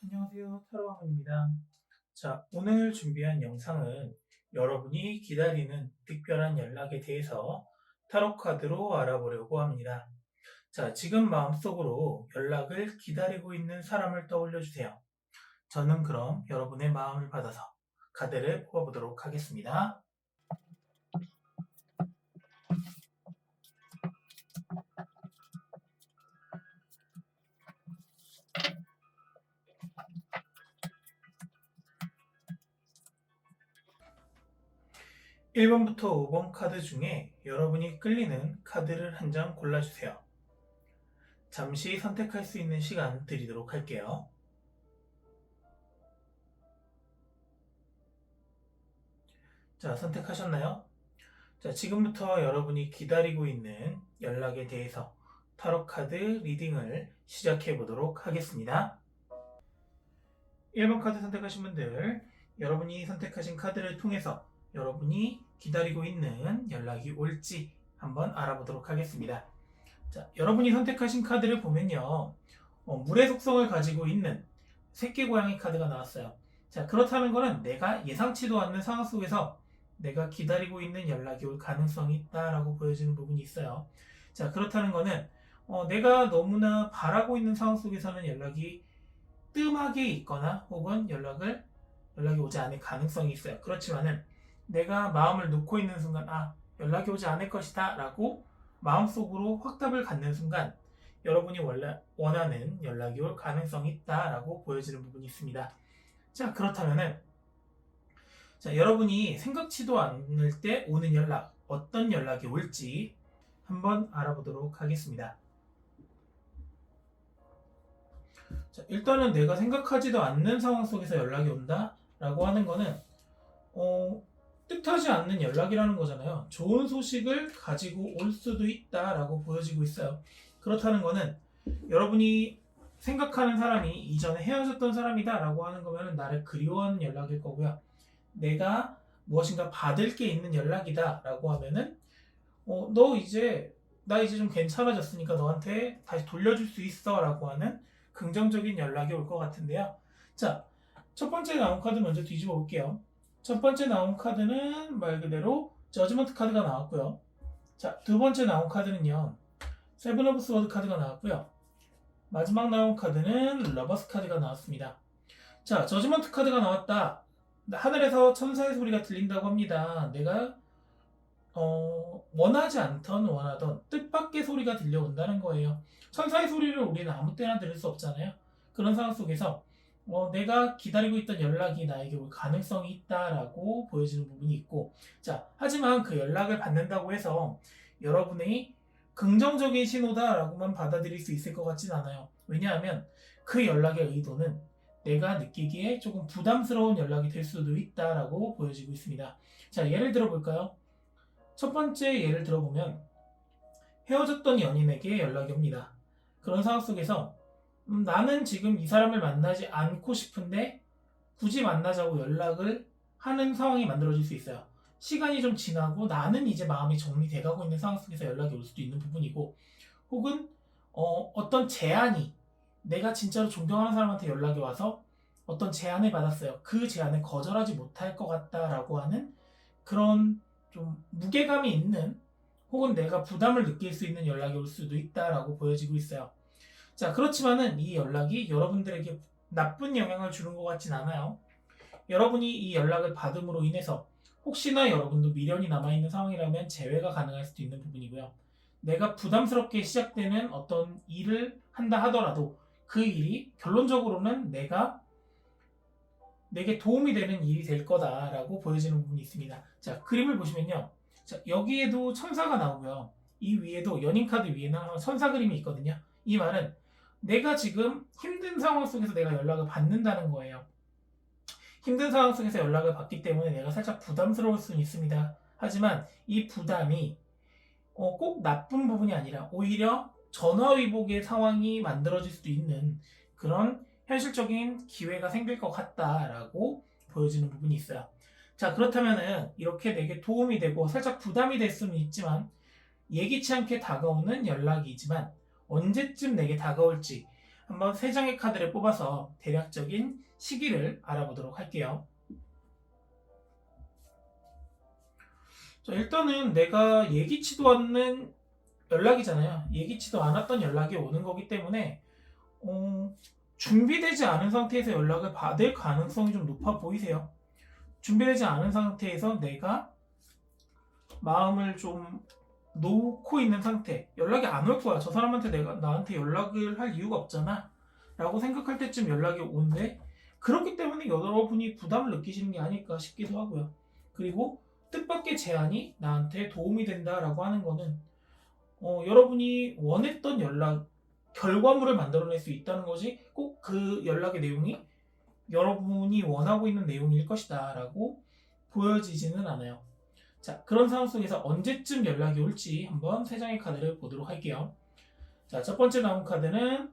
안녕하세요. 타로왕입니다. 자, 오늘 준비한 영상은 여러분이 기다리는 특별한 연락에 대해서 타로 카드로 알아보려고 합니다. 자, 지금 마음속으로 연락을 기다리고 있는 사람을 떠올려 주세요. 저는 그럼 여러분의 마음을 받아서 카드를 뽑아보도록 하겠습니다. 1번부터 5번 카드 중에 여러분이 끌리는 카드를 한 장 골라주세요. 잠시 선택할 수 있는 시간 드리도록 할게요. 자, 선택하셨나요? 자, 지금부터 여러분이 기다리고 있는 연락에 대해서 타로 카드 리딩을 시작해 보도록 하겠습니다. 1번 카드 선택하신 분들, 여러분이 선택하신 카드를 통해서 여러분이 기다리고 있는 연락이 올지 한번 알아보도록 하겠습니다. 자, 여러분이 선택하신 카드를 보면요. 물의 속성을 가지고 있는 새끼 고양이 카드가 나왔어요. 자, 그렇다는 것은 내가 예상치도 않는 상황 속에서 내가 기다리고 있는 연락이 올 가능성이 있다라고 보여지는 부분이 있어요. 자, 그렇다는 것은 내가 너무나 바라고 있는 상황 속에서는 연락이 뜸하게 있거나 혹은 연락이 오지 않을 가능성이 있어요. 그렇지만은 내가 마음을 놓고 있는 순간 연락이 오지 않을 것이다 라고 마음속으로 확답을 갖는 순간 여러분이 원래 원하는 연락이 올 가능성이 있다라고 보여지는 부분이 있습니다. 자, 그렇다면은 여러분이 생각지도 않을 때 오는 연락, 어떤 연락이 올지 한번 알아보도록 하겠습니다. 자, 일단은 내가 생각하지도 않는 상황 속에서 연락이 온다 라고 하는 거는 뜻하지 않는 연락이라는 거잖아요. 좋은 소식을 가지고 올 수도 있다라고 보여지고 있어요. 그렇다는 거는 여러분이 생각하는 사람이 이전에 헤어졌던 사람이다 라고 하는 거면 나를 그리워하는 연락일 거고요. 내가 무엇인가 받을 게 있는 연락이다 라고 하면은 나 이제 좀 괜찮아졌으니까 너한테 다시 돌려줄 수 있어 라고 하는 긍정적인 연락이 올 것 같은데요. 자, 첫 번째 나온 카드 먼저 뒤집어 볼게요. 첫 번째 나온 카드는 말 그대로 저지먼트 카드가 나왔고요. 자, 두 번째 나온 카드는요. 세븐 오브 스워드 카드가 나왔고요. 마지막 나온 카드는 러버스 카드가 나왔습니다. 자, 저지먼트 카드가 나왔다. 하늘에서 천사의 소리가 들린다고 합니다. 내가 원하지 않던 원하던 뜻밖의 소리가 들려온다는 거예요. 천사의 소리를 우리는 아무 때나 들을 수 없잖아요. 그런 상황 속에서 내가 기다리고 있던 연락이 나에게 올 가능성이 있다라고 보여지는 부분이 있고, 자, 하지만 그 연락을 받는다고 해서 여러분의 긍정적인 신호다라고만 받아들일 수 있을 것 같진 않아요. 왜냐하면 그 연락의 의도는 내가 느끼기에 조금 부담스러운 연락이 될 수도 있다라고 보여지고 있습니다. 자, 예를 들어 볼까요? 첫 번째 예를 들어보면 헤어졌던 연인에게 연락이 옵니다. 그런 상황 속에서 나는 지금 이 사람을 만나지 않고 싶은데 굳이 만나자고 연락을 하는 상황이 만들어질 수 있어요. 시간이 좀 지나고 나는 이제 마음이 정리돼가고 있는 상황 속에서 연락이 올 수도 있는 부분이고, 혹은 어떤 제안이 내가 진짜로 존경하는 사람한테 연락이 와서 어떤 제안을 받았어요. 그 제안을 거절하지 못할 것 같다라고 하는 그런 좀 무게감이 있는, 혹은 내가 부담을 느낄 수 있는 연락이 올 수도 있다라고 보여지고 있어요. 자, 그렇지만은 이 연락이 여러분들에게 나쁜 영향을 주는 것 같진 않아요. 여러분이 이 연락을 받음으로 인해서 혹시나 여러분도 미련이 남아있는 상황이라면 재회가 가능할 수도 있는 부분이고요. 내가 부담스럽게 시작되는 어떤 일을 한다 하더라도 그 일이 결론적으로는 내게 도움이 되는 일이 될 거다라고 보여지는 부분이 있습니다. 자, 그림을 보시면요. 자, 여기에도 천사가 나오고요. 이 위에도 연인 카드 위에는 천사 그림이 있거든요. 이 말은 내가 지금 힘든 상황 속에서 내가 연락을 받는다는 거예요. 힘든 상황 속에서 연락을 받기 때문에 내가 살짝 부담스러울 수는 있습니다. 하지만 이 부담이 꼭 나쁜 부분이 아니라 오히려 전화위복의 상황이 만들어질 수도 있는 그런 현실적인 기회가 생길 것 같다라고 보여지는 부분이 있어요. 자, 그렇다면은 이렇게 내게 도움이 되고 살짝 부담이 될 수는 있지만 예기치 않게 다가오는 연락이지만 언제쯤 내게 다가올지, 한번 3장의 카드를 뽑아서 대략적인 시기를 알아보도록 할게요. 자, 일단은 내가 예기치도 않는 연락이잖아요. 예기치도 않았던 연락이 오는 거기 때문에 준비되지 않은 상태에서 연락을 받을 가능성이 좀 높아 보이세요. 준비되지 않은 상태에서 내가 마음을 좀 놓고 있는 상태, 연락이 안 올 거야. 저 사람한테 내가 나한테 연락을 할 이유가 없잖아 라고 생각할 때쯤 연락이 오는데, 그렇기 때문에 여러분이 부담을 느끼시는 게 아닐까 싶기도 하고요. 그리고 뜻밖의 제안이 나한테 도움이 된다라고 하는 거는 여러분이 원했던 연락 결과물을 만들어낼 수 있다는 거지, 꼭 그 연락의 내용이 여러분이 원하고 있는 내용일 것이다 라고 보여지지는 않아요. 자, 그런 상황 속에서 언제쯤 연락이 올지 한번 3장의 카드를 보도록 할게요. 자, 첫 번째 나온 카드는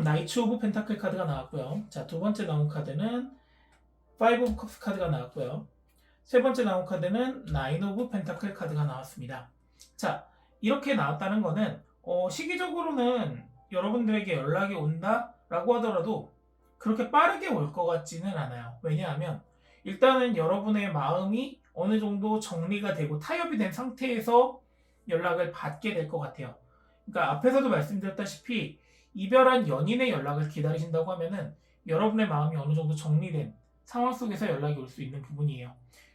나이츠 오브 펜타클 카드가 나왔고요. 자, 두 번째 나온 카드는 5 오브 컵스 카드가 나왔고요. 세 번째 나온 카드는 9 오브 펜타클 카드가 나왔습니다. 자, 이렇게 나왔다는 거는 시기적으로는 여러분들에게 연락이 온다라고 하더라도 그렇게 빠르게 올 것 같지는 않아요. 왜냐하면 일단은 여러분의 마음이 어느 정도 정리가 되고 타협이 된 상태에서 연락을 받게 될 것 같아요. 그러니까 앞에서도 말씀드렸다시피 이별한 연인의 연락을 기다리신다고 하면은 여러분의 마음이 어느 정도 정리된 상황 속에서 연락이 올 수 있는 부분이에요.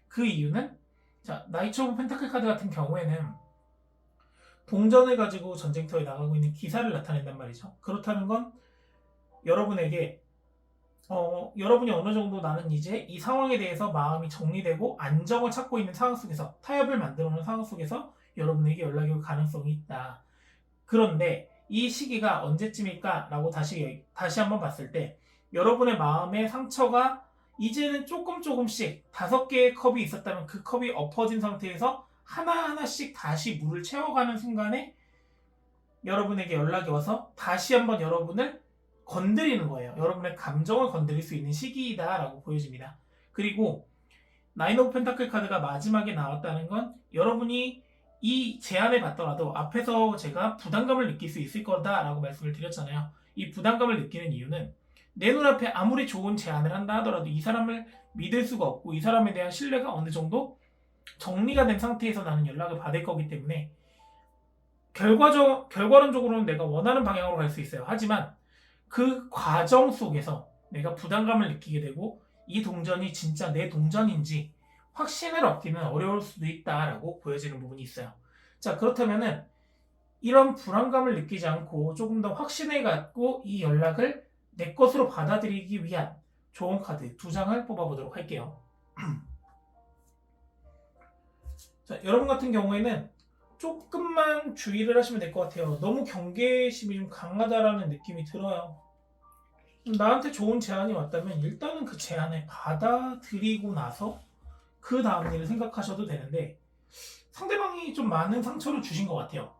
그 이유는, 자, 나이츠 오브 펜타클 카드 같은 경우에는 동전을 가지고 전쟁터에 나가고 있는 기사를 나타낸단 말이죠. 그렇다는 건 여러분에게 여러분이 어느 정도 나는 이제 이 상황에 대해서 마음이 정리되고 안정을 찾고 있는 상황 속에서, 타협을 만들어 놓은 상황 속에서 여러분에게 연락이 올 가능성이 있다. 그런데 이 시기가 언제쯤일까? 라고 다시 한번 봤을 때 여러분의 마음의 상처가 이제는 조금씩 5개의 컵이 있었다면 그 컵이 엎어진 상태에서 하나하나씩 다시 물을 채워가는 순간에 여러분에게 연락이 와서 다시 한번 여러분을 건드리는 거예요. 여러분의 감정을 건드릴 수 있는 시기이다 라고 보여집니다. 그리고 9 오브 펜타클 카드가 마지막에 나왔다는 건 여러분이 이 제안을 받더라도 앞에서 제가 부담감을 느낄 수 있을 거다 라고 말씀을 드렸잖아요. 이 부담감을 느끼는 이유는 내 눈앞에 아무리 좋은 제안을 한다 하더라도 이 사람을 믿을 수가 없고 이 사람에 대한 신뢰가 어느 정도 정리가 된 상태에서 나는 연락을 받을 거기 때문에 결과론적으로는 내가 원하는 방향으로 갈 수 있어요. 하지만 그 과정 속에서 내가 부담감을 느끼게 되고 이 동전이 진짜 내 동전인지 확신을 얻기는 어려울 수도 있다라고 보여지는 부분이 있어요. 자, 그렇다면은 이런 불안감을 느끼지 않고 조금 더 확신을 갖고 이 연락을 내 것으로 받아들이기 위한 좋은 카드 2장을 뽑아보도록 할게요. 자, 여러분 같은 경우에는 조금만 주의를 하시면 될 것 같아요. 너무 경계심이 좀 강하다라는 느낌이 들어요. 나한테 좋은 제안이 왔다면 일단은 그 제안을 받아들이고 나서 그 다음 일을 생각하셔도 되는데, 상대방이 좀 많은 상처를 주신 것 같아요.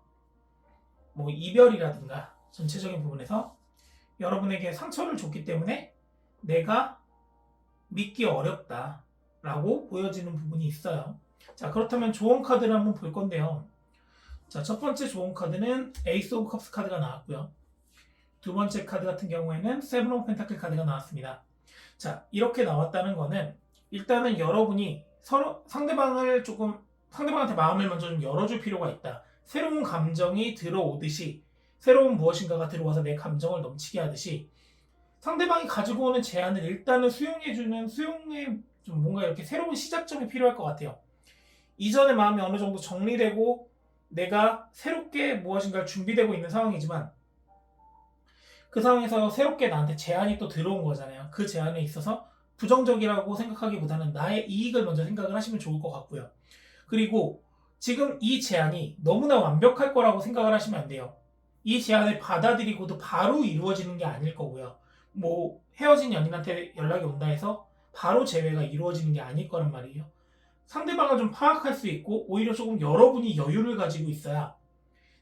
뭐 이별이라든가 전체적인 부분에서 여러분에게 상처를 줬기 때문에 내가 믿기 어렵다라고 보여지는 부분이 있어요. 자, 그렇다면 좋은 카드를 한번 볼 건데요. 자, 첫 번째 좋은 카드는 에이스 오브 컵스 카드가 나왔고요. 두 번째 카드 같은 경우에는 세븐 오브 펜타클 카드가 나왔습니다. 자, 이렇게 나왔다는 거는 일단은 여러분이 서로 상대방한테 마음을 먼저 좀 열어줄 필요가 있다. 새로운 감정이 들어오듯이, 새로운 무엇인가가 들어와서 내 감정을 넘치게 하듯이 상대방이 가지고 오는 제안을 일단은 수용해주는, 수용의 좀 뭔가 이렇게 새로운 시작점이 필요할 것 같아요. 이전의 마음이 어느 정도 정리되고 내가 새롭게 무엇인가를 준비되고 있는 상황이지만 그 상황에서 새롭게 나한테 제안이 또 들어온 거잖아요. 그 제안에 있어서 부정적이라고 생각하기보다는 나의 이익을 먼저 생각을 하시면 좋을 것 같고요. 그리고 지금 이 제안이 너무나 완벽할 거라고 생각을 하시면 안 돼요. 이 제안을 받아들이고도 바로 이루어지는 게 아닐 거고요. 뭐 헤어진 연인한테 연락이 온다 해서 바로 재회가 이루어지는 게 아닐 거란 말이에요. 상대방을 좀 파악할 수 있고 오히려 조금 여러분이 여유를 가지고 있어야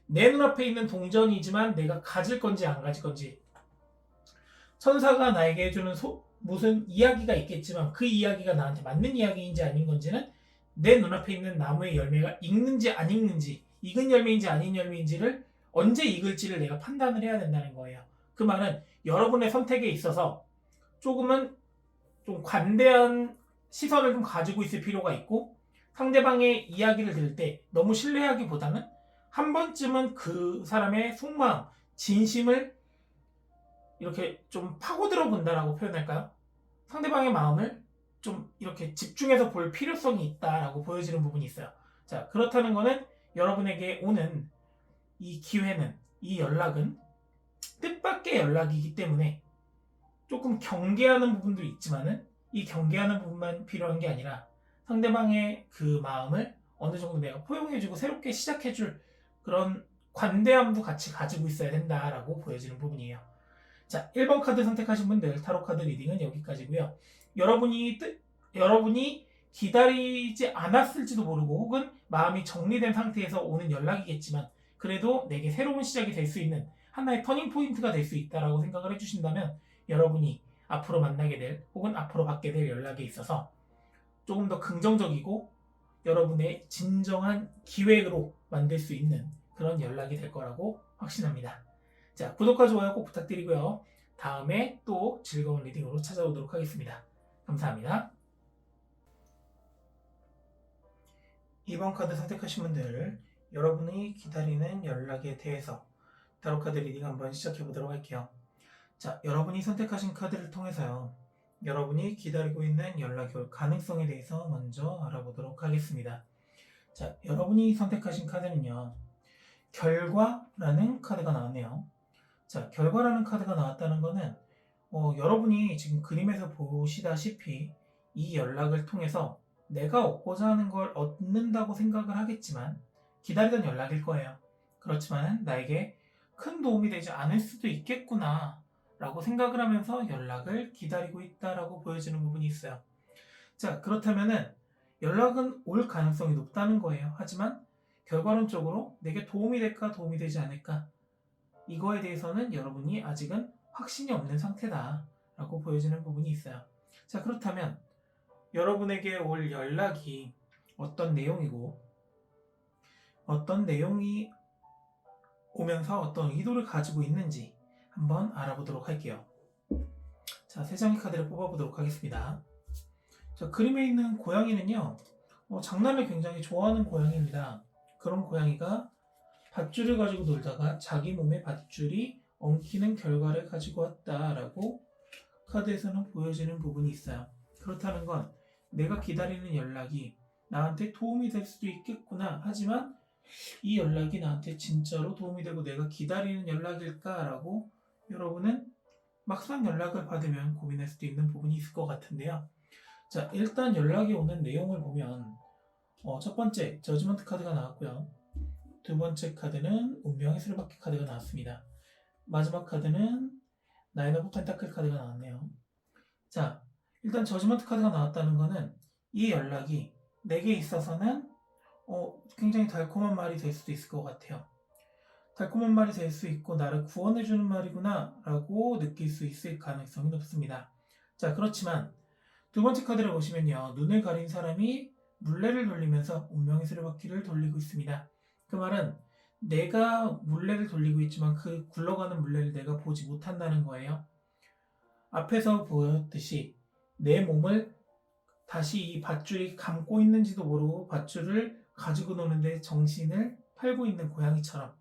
내 눈앞에 있는 동전이지만 내가 가질 건지 안 가질 건지, 천사가 나에게 해주는 무슨 이야기가 있겠지만 그 이야기가 나한테 맞는 이야기인지 아닌 건지는 내 눈앞에 있는 나무의 열매가 익는지 안 익는지, 익은 열매인지 아닌 열매인지를 언제 익을지를 내가 판단을 해야 된다는 거예요. 그 말은 여러분의 선택에 있어서 조금은 좀 관대한 시선을 좀 가지고 있을 필요가 있고, 상대방의 이야기를 들을 때 너무 신뢰하기보다는 한 번쯤은 그 사람의 속마음, 진심을 이렇게 좀 파고들어 본다라고 표현할까요? 상대방의 마음을 좀 이렇게 집중해서 볼 필요성이 있다라고 보여지는 부분이 있어요. 자, 그렇다는 거는 여러분에게 오는 이 기회는, 이 연락은 뜻밖의 연락이기 때문에 조금 경계하는 부분도 있지만은, 이 경계하는 부분만 필요한 게 아니라 상대방의 그 마음을 어느 정도 내가 포용해주고 새롭게 시작해줄 그런 관대함도 같이 가지고 있어야 된다라고 보여지는 부분이에요. 자, 1번 카드 선택하신 분들 타로 카드 리딩은 여기까지고요. 여러분이 기다리지 않았을지도 모르고 혹은 마음이 정리된 상태에서 오는 연락이겠지만, 그래도 내게 새로운 시작이 될 수 있는 하나의 터닝 포인트가 될 수 있다라고 생각을 해주신다면, 여러분이 앞으로 만나게 될 혹은 앞으로 받게 될 연락에 있어서 조금 더 긍정적이고 여러분의 진정한 기회로 만들 수 있는 그런 연락이 될 거라고 확신합니다. 자, 구독과 좋아요 꼭 부탁드리고요. 다음에 또 즐거운 리딩으로 찾아오도록 하겠습니다. 감사합니다. 2번 카드 선택하신 분들, 여러분이 기다리는 연락에 대해서 타로카드 리딩 한번 시작해 보도록 할게요. 자, 여러분이 선택하신 카드를 통해서요, 여러분이 기다리고 있는 연락이 올 가능성에 대해서 먼저 알아보도록 하겠습니다. 자, 여러분이 선택하신 카드는요, 결과라는 카드가 나왔네요. 자, 결과라는 카드가 나왔다는 거는 여러분이 지금 그림에서 보시다시피 이 연락을 통해서 내가 얻고자 하는 걸 얻는다고 생각을 하겠지만 기다리던 연락일 거예요. 그렇지만 나에게 큰 도움이 되지 않을 수도 있겠구나 라고 생각을 하면서 연락을 기다리고 있다라고 보여지는 부분이 있어요. 자, 그렇다면은 연락은 올 가능성이 높다는 거예요. 하지만 결과론적으로 내게 도움이 될까 도움이 되지 않을까, 이거에 대해서는 여러분이 아직은 확신이 없는 상태다 라고 보여지는 부분이 있어요. 자, 그렇다면 여러분에게 올 연락이 어떤 내용이고 어떤 내용이 오면서 어떤 의도를 가지고 있는지 한번 알아보도록 할게요. 자, 3장의 카드를 뽑아보도록 하겠습니다. 자, 그림에 있는 고양이는요, 장난을 굉장히 좋아하는 고양이입니다. 그런 고양이가 밧줄을 가지고 놀다가 자기 몸에 밧줄이 엉키는 결과를 가지고 왔다라고 카드에서는 보여지는 부분이 있어요. 그렇다는 건 내가 기다리는 연락이 나한테 도움이 될 수도 있겠구나, 하지만 이 연락이 나한테 진짜로 도움이 되고 내가 기다리는 연락일까라고 여러분은 막상 연락을 받으면 고민할 수도 있는 부분이 있을 것 같은데요. 자, 일단 연락이 오는 내용을 보면 첫 번째 저지먼트 카드가 나왔고요. 두 번째 카드는 운명의 수레바퀴 카드가 나왔습니다. 마지막 카드는 나인 오브 펜타클 카드가 나왔네요. 자, 일단 저지먼트 카드가 나왔다는 거는 이 연락이 내게 있어서는 굉장히 달콤한 말이 될 수도 있을 것 같아요. 달콤한 말이 될 수 있고 나를 구원해주는 말이구나 라고 느낄 수 있을 가능성이 높습니다. 자, 그렇지만 두 번째 카드를 보시면요, 눈을 가린 사람이 물레를 돌리면서 운명의 수레바퀴를 돌리고 있습니다. 그 말은 내가 물레를 돌리고 있지만 그 굴러가는 물레를 내가 보지 못한다는 거예요. 앞에서 보였듯이 내 몸을 다시 이 밧줄이 감고 있는지도 모르고 밧줄을 가지고 노는데 정신을 팔고 있는 고양이처럼,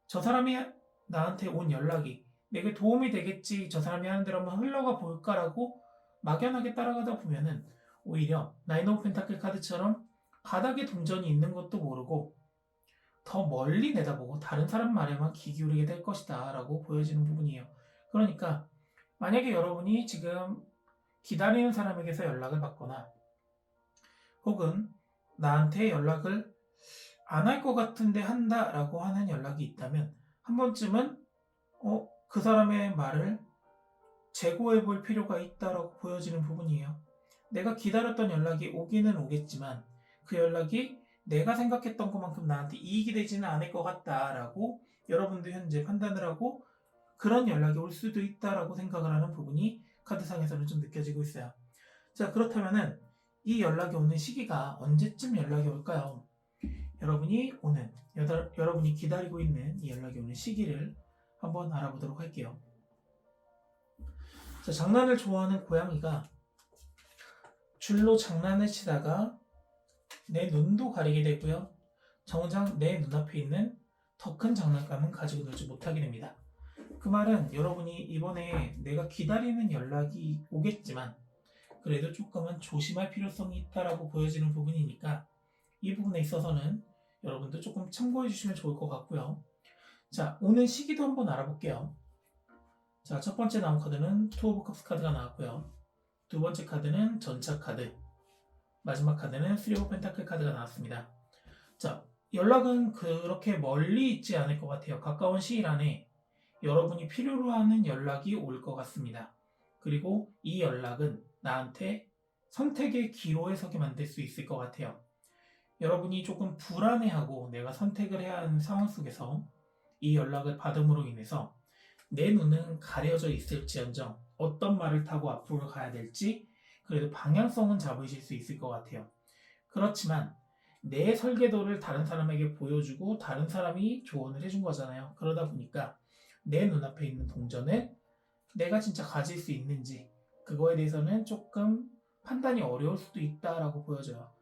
저 사람이 나한테 온 연락이 내게 도움이 되겠지, 저 사람이 하는 대로 한번 흘러가 볼까라고 막연하게 따라가다 보면은 오히려 나인 오브 펜타클 카드처럼 바닥에 동전이 있는 것도 모르고 더 멀리 내다보고 다른 사람 말에만 귀 기울이게 될 것이다 라고 보여지는 부분이에요. 그러니까 만약에 여러분이 지금 기다리는 사람에게서 연락을 받거나 혹은 나한테 연락을 안 할 것 같은데 한다라고 하는 연락이 있다면 한 번쯤은 그 사람의 말을 재고해 볼 필요가 있다라고 보여지는 부분이에요. 내가 기다렸던 연락이 오기는 오겠지만 그 연락이 내가 생각했던 것만큼 나한테 이익이 되지는 않을 것 같다라고 여러분도 현재 판단을 하고 그런 연락이 올 수도 있다라고 생각을 하는 부분이 카드상에서는 좀 느껴지고 있어요. 자, 그렇다면은 이 연락이 오는 시기가 언제쯤 연락이 올까요? 여러분이 기다리고 있는 이 연락이 오는 시기를 한번 알아보도록 할게요. 자, 장난을 좋아하는 고양이가 줄로 장난을 치다가 내 눈도 가리게 되고요. 정작 내 눈앞에 있는 더 큰 장난감은 가지고 놀지 못하게 됩니다. 그 말은 여러분이 이번에 내가 기다리는 연락이 오겠지만 그래도 조금은 조심할 필요성이 있다라고 보여지는 부분이니까 이 부분에 있어서는 여러분도 조금 참고해 주시면 좋을 것 같고요. 자, 오는 시기도 한번 알아볼게요. 자, 첫 번째 나온 카드는 투 오브 컵스 카드가 나왔고요. 두 번째 카드는 전차 카드, 마지막 카드는 쓰리 오브 펜타클 카드가 나왔습니다. 자, 연락은 그렇게 멀리 있지 않을 것 같아요. 가까운 시일 안에 여러분이 필요로 하는 연락이 올 것 같습니다. 그리고 이 연락은 나한테 선택의 기로에 서게 만들 수 있을 것 같아요. 여러분이 조금 불안해하고 내가 선택을 해야 하는 상황 속에서 이 연락을 받음으로 인해서 내 눈은 가려져 있을지언정 어떤 말을 타고 앞으로 가야 될지 그래도 방향성은 잡으실 수 있을 것 같아요. 그렇지만 내 설계도를 다른 사람에게 보여주고 다른 사람이 조언을 해준 거잖아요. 그러다 보니까 내 눈앞에 있는 동전을 내가 진짜 가질 수 있는지 그거에 대해서는 조금 판단이 어려울 수도 있다라고 보여져요.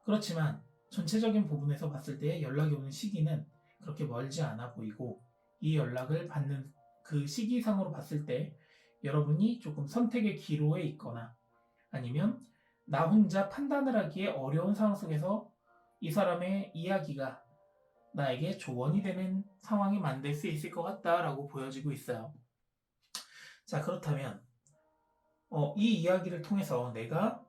그렇지만 전체적인 부분에서 봤을 때 연락이 오는 시기는 그렇게 멀지 않아 보이고 이 연락을 받는 그 시기상으로 봤을 때 여러분이 조금 선택의 기로에 있거나 아니면 나 혼자 판단을 하기에 어려운 상황 속에서 이 사람의 이야기가 나에게 조언이 되는 상황이 만들 수 있을 것 같다라고 보여지고 있어요. 자, 그렇다면 이 이야기를 통해서 내가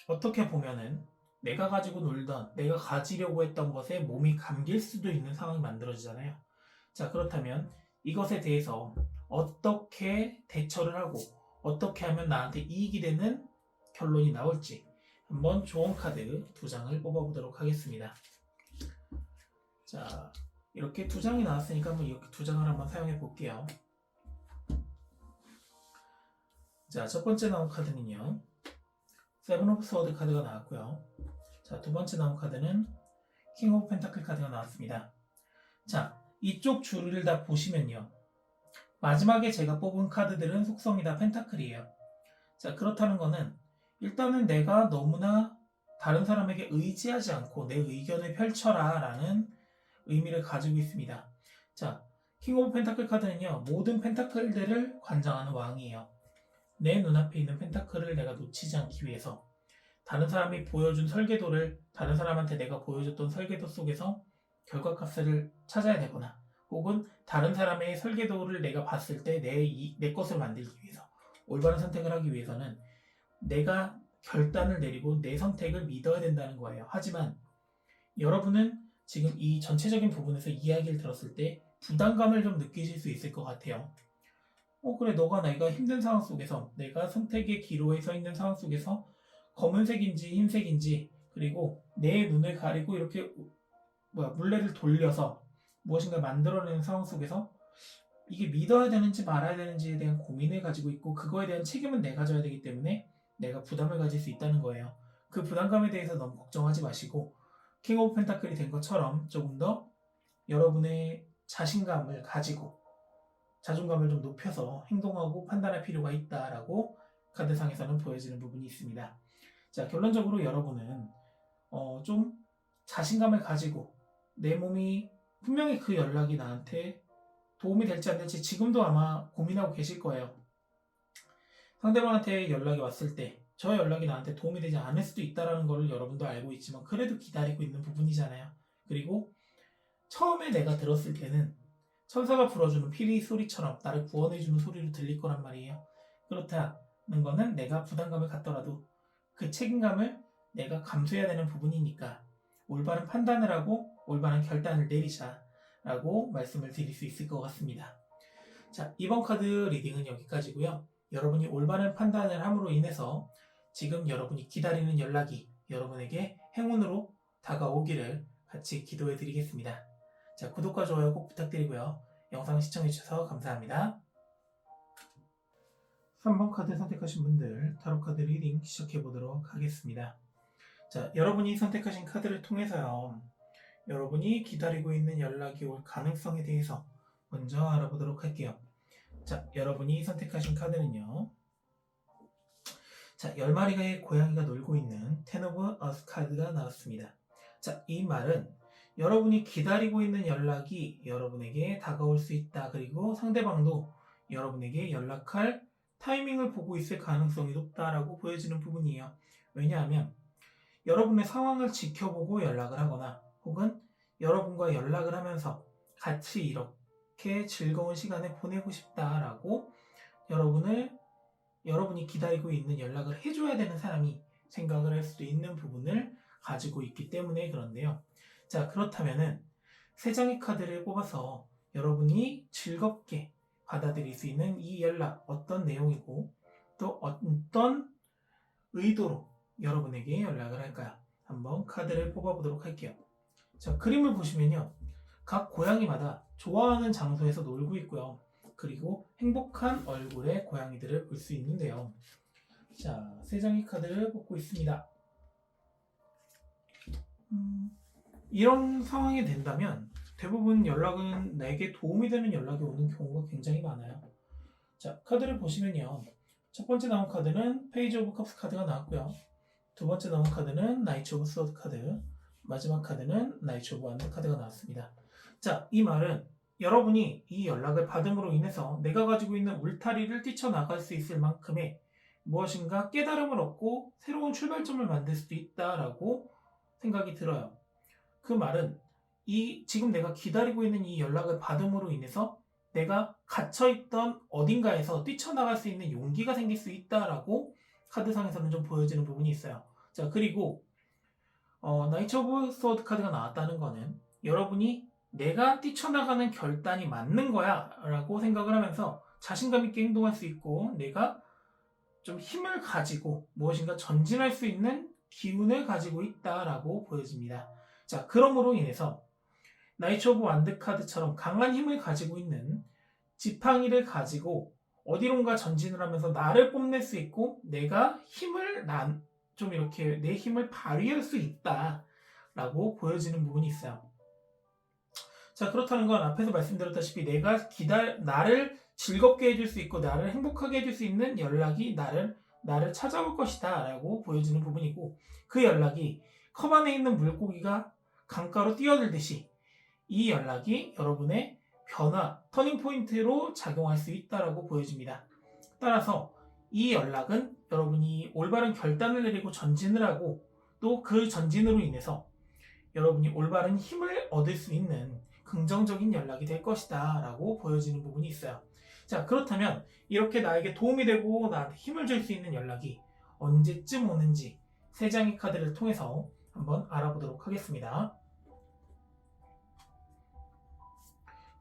어떻게 보면은 내가 가지고 놀던, 내가 가지려고 했던 것에 몸이 감길 수도 있는 상황이 만들어지잖아요. 자, 그렇다면 이것에 대해서 어떻게 대처를 하고 어떻게 하면 나한테 이익이 되는 결론이 나올지 한번 좋은 카드 2장을 뽑아보도록 하겠습니다. 자, 이렇게 2장이 나왔으니까 한번 이렇게 2장을 한번 사용해 볼게요. 자, 첫 번째 나온 카드는요, 세븐 오브 스워드 카드가 나왔고요. 자, 두 번째 나온 카드는 킹 오브 펜타클 카드가 나왔습니다. 자, 이쪽 줄을 다 보시면요, 마지막에 제가 뽑은 카드들은 속성이 다 펜타클이에요. 자, 그렇다는 거는 일단은 내가 너무나 다른 사람에게 의지하지 않고 내 의견을 펼쳐라 라는 의미를 가지고 있습니다. 자, 킹 오브 펜타클 카드는요, 모든 펜타클들을 관장하는 왕이에요. 내 눈앞에 있는 펜타클을 내가 놓치지 않기 위해서 다른 사람이 보여준 설계도를 다른 사람한테 내가 보여줬던 설계도 속에서 결과값을 찾아야 되거나 혹은 다른 사람의 설계도를 내가 봤을 때 내 것을 만들기 위해서 올바른 선택을 하기 위해서는 내가 결단을 내리고 내 선택을 믿어야 된다는 거예요. 하지만 여러분은 지금 이 전체적인 부분에서 이야기를 들었을 때 부담감을 좀 느끼실 수 있을 것 같아요. 그래, 내가 힘든 상황 속에서 내가 선택의 기로에 서 있는 상황 속에서 검은색인지 흰색인지 그리고 내 눈을 가리고 이렇게 물레를 돌려서 무엇인가 만들어내는 상황 속에서 이게 믿어야 되는지 말아야 되는지에 대한 고민을 가지고 있고 그거에 대한 책임은 내가 져야 되기 때문에 내가 부담을 가질 수 있다는 거예요. 그 부담감에 대해서 너무 걱정하지 마시고 킹 오브 펜타클이 된 것처럼 조금 더 여러분의 자신감을 가지고 자존감을 좀 높여서 행동하고 판단할 필요가 있다라고 카드상에서는 보여지는 부분이 있습니다. 자, 결론적으로 여러분은 좀 자신감을 가지고 내 몸이 분명히 그 연락이 나한테 도움이 될지 안 될지 지금도 아마 고민하고 계실 거예요. 상대방한테 연락이 왔을 때 저 연락이 나한테 도움이 되지 않을 수도 있다는 걸 여러분도 알고 있지만 그래도 기다리고 있는 부분이잖아요. 그리고 처음에 내가 들었을 때는 천사가 불어주는 피리 소리처럼 나를 구원해주는 소리로 들릴 거란 말이에요. 그렇다는 거는 내가 부담감을 갖더라도 그 책임감을 내가 감수해야 되는 부분이니까 올바른 판단을 하고 올바른 결단을 내리자라고 말씀을 드릴 수 있을 것 같습니다. 자, 이번 카드 리딩은 여기까지고요. 여러분이 올바른 판단을 함으로 인해서 지금 여러분이 기다리는 연락이 여러분에게 행운으로 다가오기를 같이 기도해 드리겠습니다. 자, 구독과 좋아요 꼭 부탁드리고요. 영상 시청해주셔서 감사합니다. 3번 카드 선택하신 분들 타로 카드 리딩 시작해 보도록 하겠습니다. 자, 여러분이 선택하신 카드를 통해서요, 여러분이 기다리고 있는 연락이 올 가능성에 대해서 먼저 알아보도록 할게요. 자, 여러분이 선택하신 카드는요. 자, 10마리의 고양이가 놀고 있는 Ten of Us 카드가 나왔습니다. 자, 이 말은 여러분이 기다리고 있는 연락이 여러분에게 다가올 수 있다. 그리고 상대방도 여러분에게 연락할 타이밍을 보고 있을 가능성이 높다라고 보여지는 부분이에요. 왜냐하면 여러분의 상황을 지켜보고 연락을 하거나 혹은 여러분과 연락을 하면서 같이 이렇게 즐거운 시간을 보내고 싶다라고 여러분이 기다리고 있는 연락을 해줘야 되는 사람이 생각을 할 수도 있는 부분을 가지고 있기 때문에 그런데요. 자, 그렇다면은 세 장의 카드를 뽑아서 여러분이 즐겁게 받아들일 수 있는 이 연락 어떤 내용이고 또 어떤 의도로 여러분에게 연락을 할까요? 한번 카드를 뽑아보도록 할게요. 자, 그림을 보시면요. 각 고양이마다 좋아하는 장소에서 놀고 있고요. 그리고 행복한 얼굴의 고양이들을 볼 수 있는데요. 자, 세 장의 카드를 뽑고 있습니다. 이런 상황이 된다면 대부분 연락은 나에게 도움이 되는 연락이 오는 경우가 굉장히 많아요. 자, 카드를 보시면요. 첫 번째 나온 카드는 페이지 오브 컵스 카드가 나왔고요. 두 번째 나온 카드는 나이츠 오브 스워드 카드, 마지막 카드는 나이츠 오브 완드 카드가 나왔습니다. 자, 이 말은 여러분이 이 연락을 받음으로 인해서 내가 가지고 있는 울타리를 뛰쳐나갈 수 있을 만큼의 무엇인가 깨달음을 얻고 새로운 출발점을 만들 수도 있다라고 생각이 들어요. 그 말은 지금 내가 기다리고 있는 이 연락을 받음으로 인해서 내가 갇혀있던 어딘가에서 뛰쳐나갈 수 있는 용기가 생길 수 있다라고 카드상에서는 좀 보여지는 부분이 있어요. 자, 그리고 나이츠 오브 스워드 카드가 나왔다는 거는 여러분이 내가 뛰쳐나가는 결단이 맞는 거야 라고 생각을 하면서 자신감 있게 행동할 수 있고 내가 좀 힘을 가지고 무엇인가 전진할 수 있는 기운을 가지고 있다라고 보여집니다. 자, 그러므로 인해서 나이츠 오브 완드 카드처럼 강한 힘을 가지고 있는 지팡이를 가지고 어디론가 전진을 하면서 나를 뽐낼 수 있고 내가 좀 이렇게 내 힘을 발휘할 수 있다라고 보여지는 부분이 있어요. 자, 그렇다는 건 앞에서 말씀드렸다시피 내가 나를 즐겁게 해줄 수 있고 나를 행복하게 해줄 수 있는 연락이 나를 찾아올 것이다 라고 보여지는 부분이고 그 연락이 컵 안에 있는 물고기가 강가로 뛰어들듯이 이 연락이 여러분의 변화, 터닝포인트로 작용할 수 있다라고 보여집니다. 따라서 이 연락은 여러분이 올바른 결단을 내리고 전진을 하고 또 그 전진으로 인해서 여러분이 올바른 힘을 얻을 수 있는 긍정적인 연락이 될 것이다 라고 보여지는 부분이 있어요. 자, 그렇다면 이렇게 나에게 도움이 되고 나한테 힘을 줄 수 있는 연락이 언제쯤 오는지 세 장의 카드를 통해서 한번 알아보도록 하겠습니다.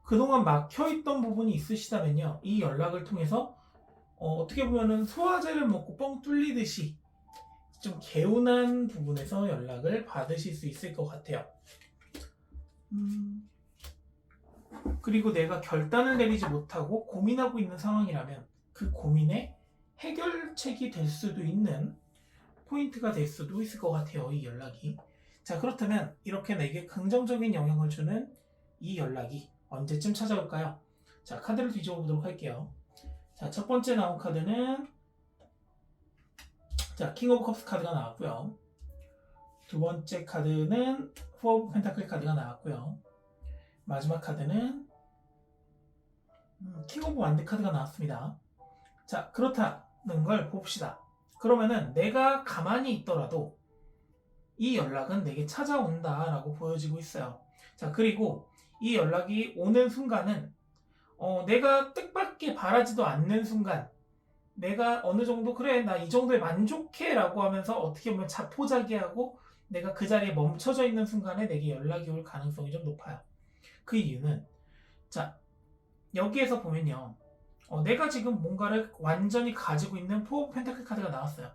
그동안 막혀있던 부분이 있으시다면요. 이 연락을 통해서 어떻게 보면은 소화제를 먹고 뻥 뚫리듯이 좀 개운한 부분에서 연락을 받으실 수 있을 것 같아요. 그리고 내가 결단을 내리지 못하고 고민하고 있는 상황이라면 그 고민의 해결책이 될 수도 있는 포인트가 될 수도 있을 것 같아요. 이 연락이. 자, 그렇다면 이렇게 내게 긍정적인 영향을 주는 이 연락이 언제쯤 찾아올까요? 자, 카드를 뒤집어 보도록 할게요. 자, 첫 번째 나온 카드는 킹 오브 컵스 카드가 나왔고요. 두 번째 카드는 포 오브 펜타클 카드가 나왔고요. 마지막 카드는 킹 오브 완드 카드가 나왔습니다. 자, 그렇다는 걸 봅시다. 그러면은 내가 가만히 있더라도 이 연락은 내게 찾아온다 라고 보여지고 있어요. 자, 그리고 이 연락이 오는 순간은 내가 뜻밖의 바라지도 않는 순간 내가 어느 정도 그래 나 이 정도에 만족해 라고 하면서 어떻게 보면 자포자기하고 내가 그 자리에 멈춰져 있는 순간에 내게 연락이 올 가능성이 좀 높아요. 그 이유는 자, 여기에서 보면요. 내가 지금 뭔가를 완전히 가지고 있는 포 오브 펜타클 카드가 나왔어요.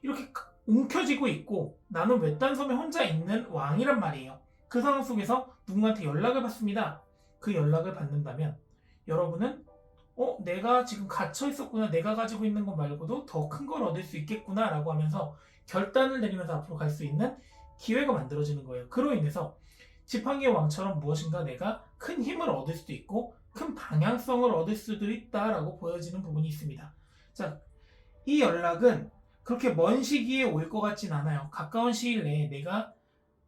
이렇게 움켜쥐고 있고 나는 외딴 섬에 혼자 있는 왕이란 말이에요. 그 상황 속에서 누군가한테 연락을 받습니다. 그 연락을 받는다면 여러분은 내가 지금 갇혀 있었구나. 내가 가지고 있는 것 말고도 더 큰 걸 얻을 수 있겠구나 라고 하면서 결단을 내리면서 앞으로 갈 수 있는 기회가 만들어지는 거예요. 그로 인해서 지팡이의 왕처럼 무엇인가 내가 큰 힘을 얻을 수도 있고 큰 방향성을 얻을 수도 있다라고 보여지는 부분이 있습니다. 자, 이 연락은 그렇게 먼 시기에 올 것 같진 않아요. 가까운 시일 내에 내가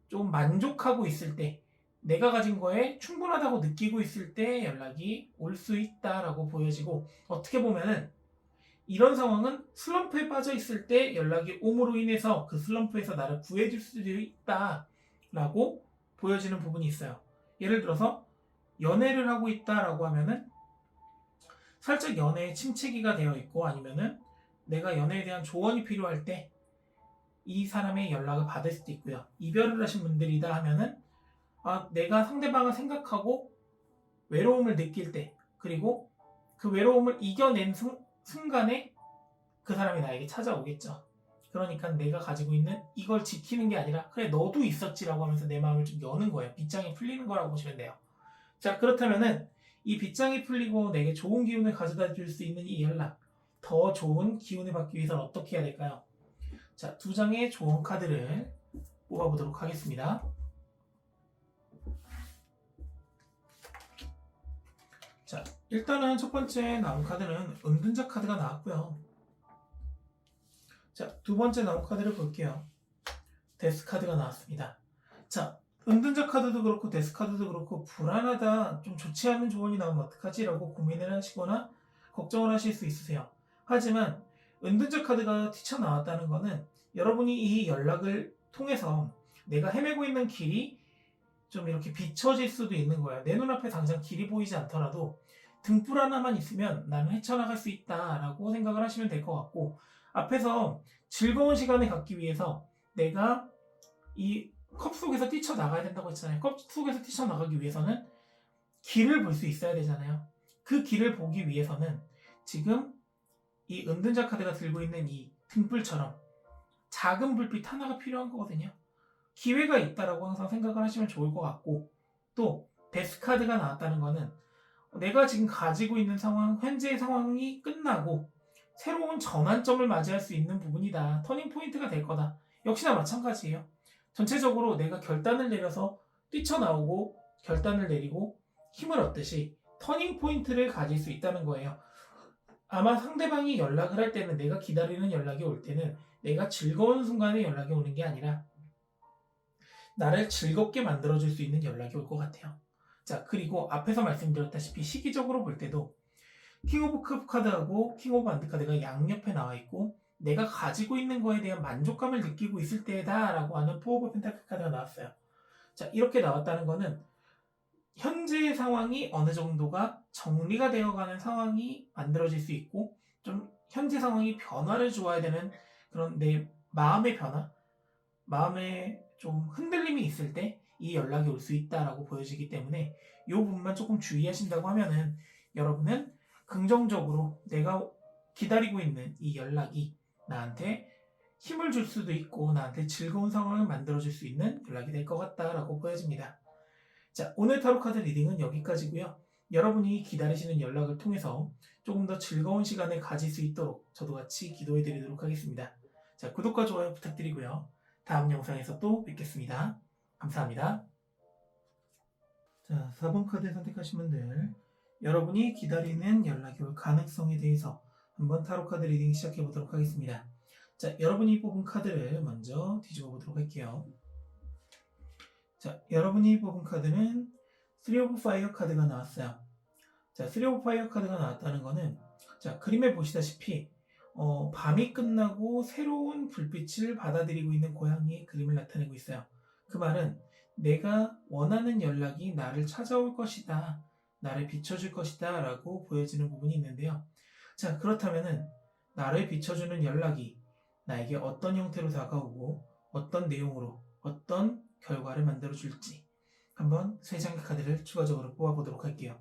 좀 만족하고 있을 때, 내가 가진 거에 충분하다고 느끼고 있을 때 연락이 올 수 있다라고 보여지고, 어떻게 보면은 이런 상황은 슬럼프에 빠져 있을 때 연락이 옴으로 인해서 그 슬럼프에서 나를 구해줄 수도 있다라고 보여지는 부분이 있어요. 예를 들어서 연애를 하고 있다라고 하면은 살짝 연애에 침체기가 되어 있고, 아니면은 내가 연애에 대한 조언이 필요할 때 이 사람의 연락을 받을 수도 있고요. 이별을 하신 분들이다 하면은 내가 상대방을 생각하고 외로움을 느낄 때, 그리고 그 외로움을 이겨낸 순간에 그 사람이 나에게 찾아오겠죠. 그러니까 내가 가지고 있는 이걸 지키는 게 아니라 그래 너도 있었지라고 하면서 내 마음을 좀 여는 거예요. 빗장이 풀리는 거라고 보시면 돼요. 자, 그렇다면은 이 빗장이 풀리고 내게 좋은 기운을 가져다 줄 수 있는 이 연락, 더 좋은 기운을 받기 위해서는 어떻게 해야 될까요? 자, 2장의 조언 카드를 뽑아보도록 하겠습니다. 자, 일단은 첫 번째 나온 카드는 은둔자 카드가 나왔고요. 자, 두 번째 나온 카드를 볼게요. 데스 카드가 나왔습니다. 자, 은둔자 카드도 그렇고 데스 카드도 그렇고 불안하다, 좀 좋지 않은 조언이 나오면 어떡하지? 라고 고민을 하시거나 걱정을 하실 수 있으세요. 하지만 은둔자 카드가 튀쳐나왔다는 것은 여러분이 이 연락을 통해서 내가 헤매고 있는 길이 좀 이렇게 비춰질 수도 있는 거야. 내 눈앞에 당장 길이 보이지 않더라도 등불 하나만 있으면 나는 헤쳐나갈 수 있다라고 생각을 하시면 될 것 같고, 앞에서 즐거운 시간을 갖기 위해서 내가 이 컵 속에서 뛰쳐나가야 된다고 했잖아요. 컵 속에서 뛰쳐나가기 위해서는 길을 볼 수 있어야 되잖아요. 그 길을 보기 위해서는 지금 이 은둔자 카드가 들고 있는 이 등불처럼 작은 불빛 하나가 필요한 거거든요. 기회가 있다라고 항상 생각을 하시면 좋을 것 같고, 또 데스 카드가 나왔다는 거는 내가 지금 가지고 있는 상황, 현재의 상황이 끝나고 새로운 전환점을 맞이할 수 있는 부분이다. 터닝 포인트가 될 거다. 역시나 마찬가지예요. 전체적으로 내가 결단을 내려서 뛰쳐나오고 결단을 내리고 힘을 얻듯이 터닝 포인트를 가질 수 있다는 거예요. 아마 상대방이 연락을 할 때는, 내가 기다리는 연락이 올 때는 내가 즐거운 순간에 연락이 오는 게 아니라 나를 즐겁게 만들어줄 수 있는 연락이 올 것 같아요. 자, 그리고 앞에서 말씀드렸다시피 시기적으로 볼 때도 킹 오브 컵 카드하고 킹 오브 안드 카드가 양옆에 나와 있고, 내가 가지고 있는 거에 대한 만족감을 느끼고 있을 때다 라고 하는 포 오브 펜타클 카드가 나왔어요. 자, 이렇게 나왔다는 거는 현재의 상황이 어느 정도가 정리가 되어가는 상황이 만들어질 수 있고, 좀 현재 상황이 변화를 주어야 되는 그런 내 마음의 변화, 마음에 좀 흔들림이 있을 때 이 연락이 올 수 있다라고 보여지기 때문에 이 부분만 조금 주의하신다고 하면은 여러분은 긍정적으로 내가 기다리고 있는 이 연락이 나한테 힘을 줄 수도 있고 나한테 즐거운 상황을 만들어줄 수 있는 연락이 될 것 같다라고 보여집니다. 자, 오늘 타로 카드 리딩은 여기까지고요. 여러분이 기다리시는 연락을 통해서 조금 더 즐거운 시간을 가질 수 있도록 저도 같이 기도해 드리도록 하겠습니다. 자, 구독과 좋아요 부탁드리고요. 다음 영상에서 또 뵙겠습니다. 감사합니다. 자, 4번 카드 선택하신 분들, 여러분이 기다리는 연락이 올 가능성에 대해서 한번 타로 카드 리딩 시작해 보도록 하겠습니다. 자, 여러분이 뽑은 카드를 먼저 뒤집어 보도록 할게요. 자, 여러분이 뽑은 카드는 3 of Fire 카드가 나왔어요. 자, 3 of Fire 카드가 나왔다는 거는, 자, 그림에 보시다시피 밤이 끝나고 새로운 불빛을 받아들이고 있는 고양이의 그림을 나타내고 있어요. 그 말은 내가 원하는 연락이 나를 찾아올 것이다, 나를 비춰줄 것이다 라고 보여지는 부분이 있는데요. 자, 그렇다면은 나를 비춰주는 연락이 나에게 어떤 형태로 다가오고 어떤 내용으로 어떤 결과를 만들어줄지 한번 3장의 카드를 추가적으로 뽑아보도록 할게요.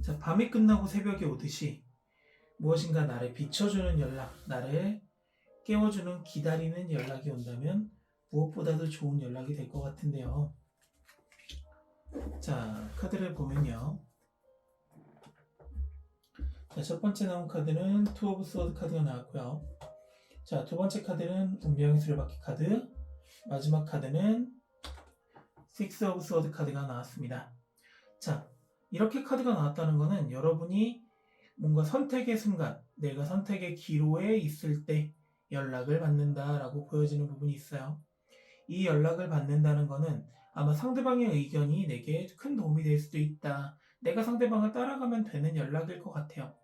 자, 밤이 끝나고 새벽이 오듯이 무엇인가 나를 비춰주는 연락, 나를 깨워주는 기다리는 연락이 온다면 무엇보다도 좋은 연락이 될 것 같은데요. 자, 카드를 보면요. 자, 첫 번째 나온 카드는 투 오브 소드 카드가 나왔고요. 자, 두 번째 카드는 운명의 수레바퀴 카드, 마지막 카드는 Six of Swords 카드가 나왔습니다. 자, 이렇게 카드가 나왔다는 거는 여러분이 뭔가 선택의 순간, 내가 선택의 기로에 있을 때 연락을 받는다라고 보여지는 부분이 있어요. 이 연락을 받는다는 거는 아마 상대방의 의견이 내게 큰 도움이 될 수도 있다. 내가 상대방을 따라가면 되는 연락일 것 같아요.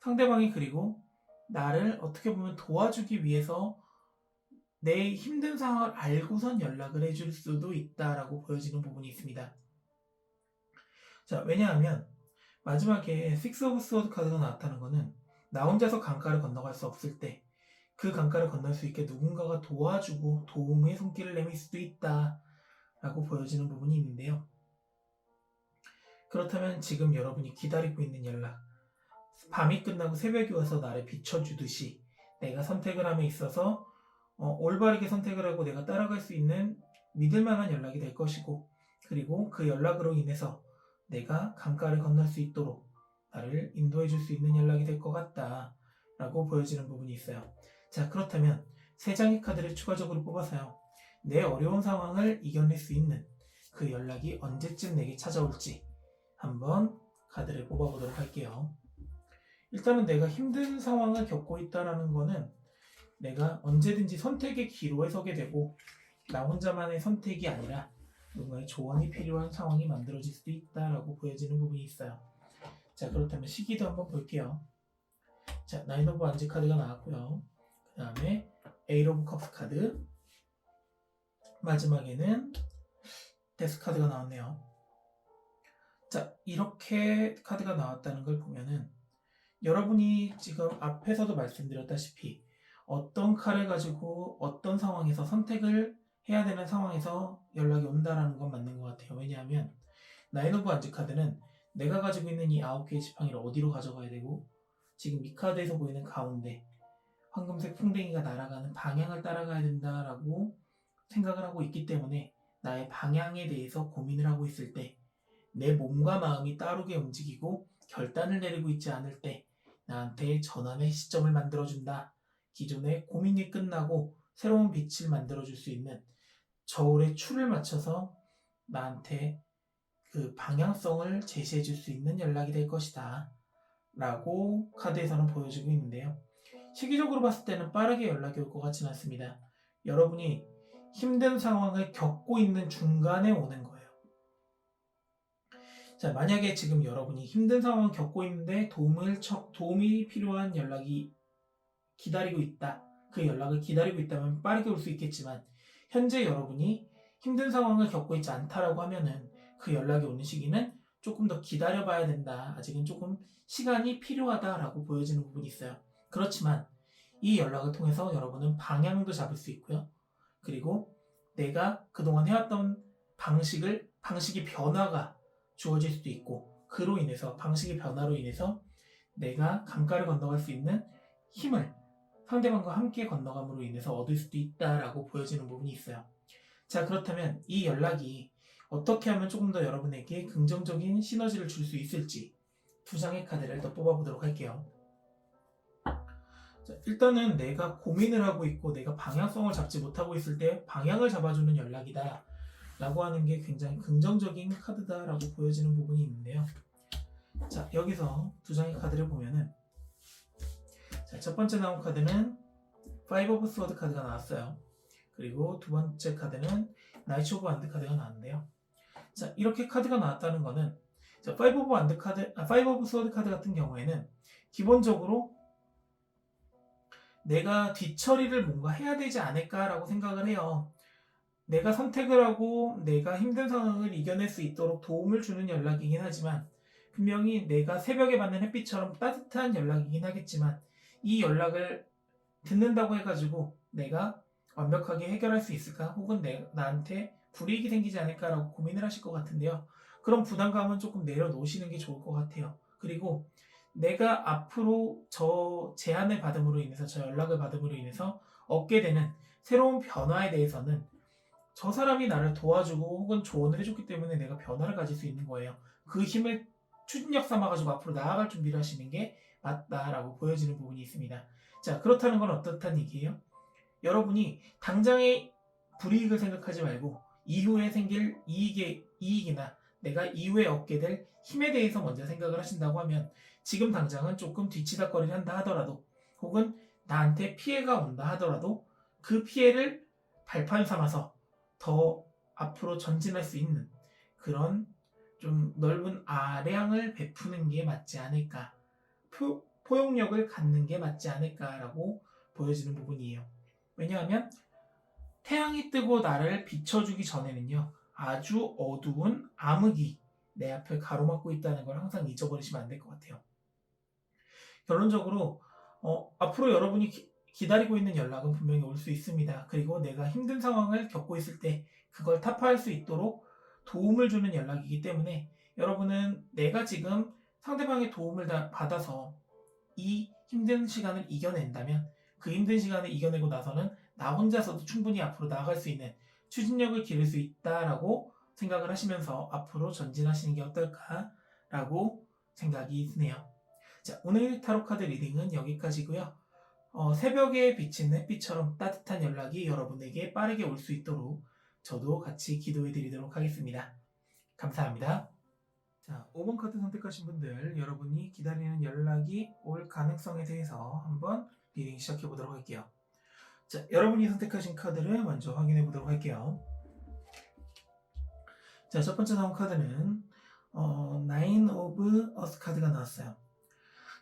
상대방이 그리고 나를 어떻게 보면 도와주기 위해서 내 힘든 상황을 알고선 연락을 해줄 수도 있다라고 보여지는 부분이 있습니다. 자, 왜냐하면 마지막에 Six of Swords 카드가 나왔다는 거는 나 혼자서 강가를 건너갈 수 없을 때 그 강가를 건널 수 있게 누군가가 도와주고 도움의 손길을 내밀 수도 있다라고 보여지는 부분이 있는데요. 그렇다면 지금 여러분이 기다리고 있는 연락, 밤이 끝나고 새벽이 와서 나를 비춰주듯이 내가 선택을 함에 있어서 올바르게 선택을 하고 내가 따라갈 수 있는 믿을 만한 연락이 될 것이고, 그리고 그 연락으로 인해서 내가 강가를 건널 수 있도록 나를 인도해 줄 수 있는 연락이 될 것 같다 라고 보여지는 부분이 있어요. 자, 그렇다면 3장의 카드를 추가적으로 뽑아서요, 내 어려운 상황을 이겨낼 수 있는 그 연락이 언제쯤 내게 찾아올지 한번 카드를 뽑아보도록 할게요. 일단은 내가 힘든 상황을 겪고 있다는 거는 내가 언제든지 선택의 기로에 서게 되고 나 혼자만의 선택이 아니라 누군가의 조언이 필요한 상황이 만들어질 수도 있다라고 보여지는 부분이 있어요. 자, 그렇다면 시기도 한번 볼게요. 자, 나인 오브 완즈 카드가 나왔고요. 그 다음에 에잇 오브 컵스 카드, 마지막에는 데스 카드가 나왔네요. 자, 이렇게 카드가 나왔다는 걸 보면은 여러분이 지금 앞에서도 말씀드렸다시피 어떤 칼을 가지고 어떤 상황에서 선택을 해야 되는 상황에서 연락이 온다라는 건 맞는 것 같아요. 왜냐하면 나인 오브 완즈 카드는 내가 가지고 있는 이 9개의 지팡이를 어디로 가져가야 되고, 지금 이 카드에서 보이는 가운데 황금색 풍뎅이가 날아가는 방향을 따라가야 된다라고 생각을 하고 있기 때문에 나의 방향에 대해서 고민을 하고 있을 때, 내 몸과 마음이 따르게 움직이고 결단을 내리고 있지 않을 때 나한테 전환의 시점을 만들어준다. 기존의 고민이 끝나고 새로운 빛을 만들어줄 수 있는 저울의 추를 맞춰서 나한테 그 방향성을 제시해줄 수 있는 연락이 될 것이다 라고 카드에서는 보여주고 있는데요. 시기적으로 봤을 때는 빠르게 연락이 올 것 같지는 않습니다. 여러분이 힘든 상황을 겪고 있는 중간에 오는 거예요. 자, 만약에 지금 여러분이 힘든 상황을 겪고 있는데 도움이 필요한 연락이 기다리고 있다. 그 연락을 기다리고 있다면 빠르게 올 수 있겠지만, 현재 여러분이 힘든 상황을 겪고 있지 않다라고 하면은 그 연락이 오는 시기는 조금 더 기다려봐야 된다. 아직은 조금 시간이 필요하다라고 보여지는 부분이 있어요. 그렇지만 이 연락을 통해서 여러분은 방향도 잡을 수 있고요. 그리고 내가 그동안 해왔던 방식이 변화가 주어질 수도 있고, 그로 인해서 방식의 변화로 인해서 내가 강가를 건너갈 수 있는 힘을 상대방과 함께 건너감으로 인해서 얻을 수도 있다라고 보여지는 부분이 있어요. 자, 그렇다면 이 연락이 어떻게 하면 조금 더 여러분에게 긍정적인 시너지를 줄 수 있을지 2장의 카드를 더 뽑아보도록 할게요. 자, 일단은 내가 고민을 하고 있고 내가 방향성을 잡지 못하고 있을 때 방향을 잡아주는 연락이다 라고 하는 게 굉장히 긍정적인 카드다라고 보여지는 부분이 있는데요. 자, 여기서 2장의 카드를 보면은, 자, 첫 번째 나온 카드는 Five of Swords 카드가 나왔어요. 그리고 두 번째 카드는 나이트 오브 완드 카드가 나왔는데요. 자, 이렇게 카드가 나왔다는 거는, 자, Five of Swords 카드 같은 경우에는 기본적으로 내가 뒤처리를 뭔가 해야 되지 않을까라고 생각을 해요. 내가 선택을 하고 내가 힘든 상황을 이겨낼 수 있도록 도움을 주는 연락이긴 하지만, 분명히 내가 새벽에 받는 햇빛처럼 따뜻한 연락이긴 하겠지만, 이 연락을 듣는다고 해가지고 내가 완벽하게 해결할 수 있을까? 혹은 나한테 불이익이 생기지 않을까라고 고민을 하실 것 같은데요. 그런 부담감은 조금 내려놓으시는 게 좋을 것 같아요. 그리고 내가 앞으로 저 제안을 받음으로 인해서, 저 연락을 받음으로 인해서 얻게 되는 새로운 변화에 대해서는 저 사람이 나를 도와주고 혹은 조언을 해줬기 때문에 내가 변화를 가질 수 있는 거예요. 그 힘을 추진력 삼아가지고 앞으로 나아갈 준비를 하시는 게 맞다라고 보여지는 부분이 있습니다. 자, 그렇다는 건 어떻다는 얘기예요? 여러분이 당장의 불이익을 생각하지 말고 이후에 생길 이익이나 내가 이후에 얻게 될 힘에 대해서 먼저 생각을 하신다고 하면 지금 당장은 조금 뒤치다꺼리를 한다 하더라도 혹은 나한테 피해가 온다 하더라도 그 피해를 발판 삼아서 더 앞으로 전진할 수 있는 그런 좀 넓은 아량을 베푸는 게 맞지 않을까, 포용력을 갖는 게 맞지 않을까라고 보여지는 부분이에요. 왜냐하면 태양이 뜨고 나를 비춰주기 전에는요, 아주 어두운 암흑이 내 앞을 가로막고 있다는 걸 항상 잊어버리시면 안 될 것 같아요. 결론적으로 앞으로 여러분이 기다리고 있는 연락은 분명히 올 수 있습니다. 그리고 내가 힘든 상황을 겪고 있을 때 그걸 타파할 수 있도록 도움을 주는 연락이기 때문에 여러분은 내가 지금 상대방의 도움을 받아서 이 힘든 시간을 이겨낸다면 그 힘든 시간을 이겨내고 나서는 나 혼자서도 충분히 앞으로 나아갈 수 있는 추진력을 기를 수 있다라고 생각을 하시면서 앞으로 전진하시는 게 어떨까라고 생각이 드네요. 자, 오늘 타로 카드 리딩은 여기까지고요. 새벽에 비치는 햇빛처럼 따뜻한 연락이 여러분에게 빠르게 올 수 있도록 저도 같이 기도해 드리도록 하겠습니다. 감사합니다. 자, 5번 카드 선택하신 분들, 여러분이 기다리는 연락이 올 가능성에 대해서 한번 리딩 시작해 보도록 할게요. 자, 여러분이 선택하신 카드를 먼저 확인해 보도록 할게요. 자, 첫 번째 나온 카드는 Nine of Earth 카드가 나왔어요.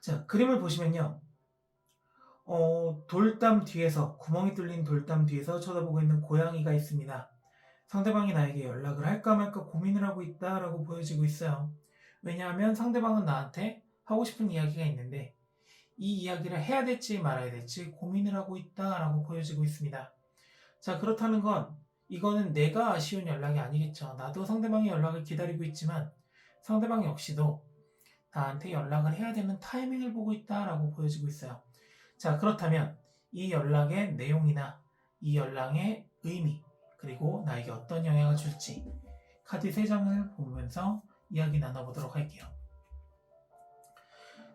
자, 그림을 보시면요. 돌담 뒤에서, 구멍이 뚫린 돌담 뒤에서 쳐다보고 있는 고양이가 있습니다. 상대방이 나에게 연락을 할까 말까 고민을 하고 있다라고 보여지고 있어요. 왜냐하면 상대방은 나한테 하고 싶은 이야기가 있는데 이 이야기를 해야 될지 말아야 될지 고민을 하고 있다라고 보여지고 있습니다. 자, 그렇다는 건 이거는 내가 아쉬운 연락이 아니겠죠. 나도 상대방의 연락을 기다리고 있지만 상대방 역시도 나한테 연락을 해야 되는 타이밍을 보고 있다라고 보여지고 있어요. 자, 그렇다면 이 연락의 내용이나 이 연락의 의미, 그리고 나에게 어떤 영향을 줄지 카드 3장을 보면서 이야기 나눠보도록 할게요.